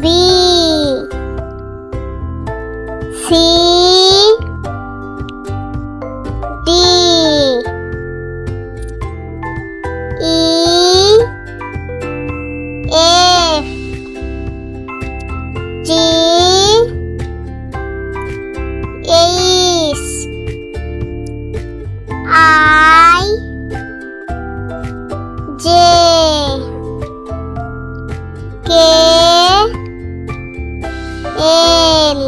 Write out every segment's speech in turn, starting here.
B C D E F G H I J K L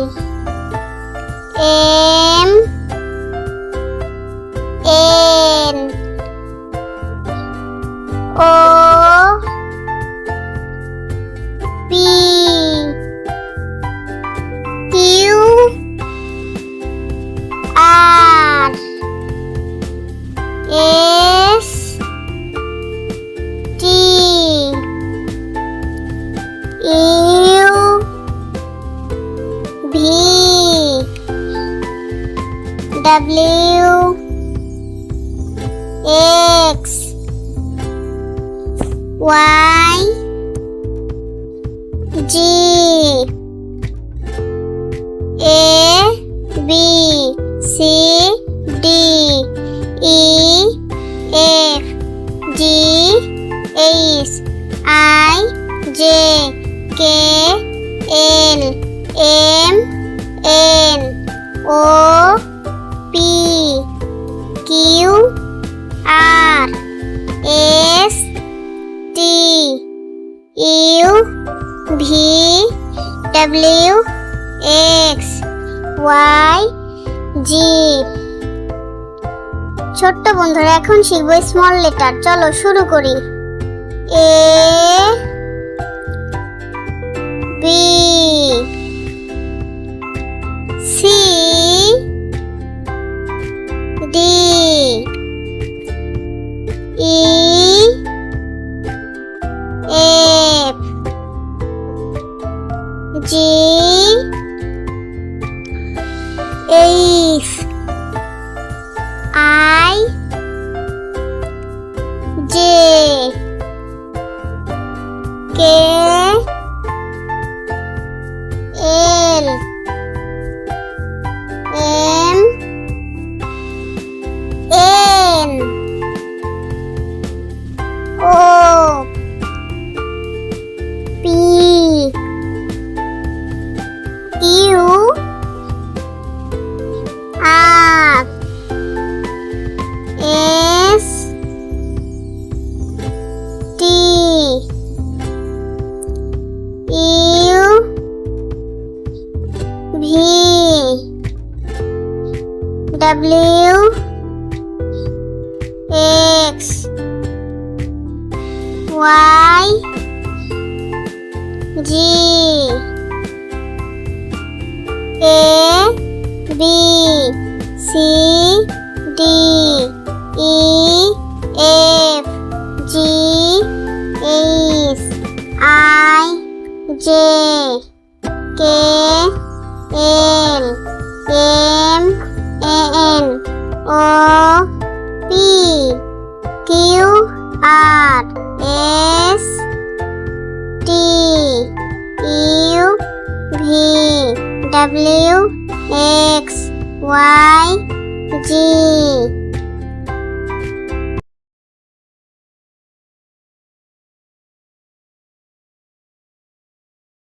M N O P Q R S T U V W X Y G A B C D E F G H I J K L M N O P Q R S T U V W X Y G। ছোট্ট বন্ধুরা, এখন শিখব small letter. চলো শুরু করি। A B C D E F G H I J K L M N O P Q R S T U V W X Y G A B C D E F G H I J K L M N O P Q R S T U V W X Y G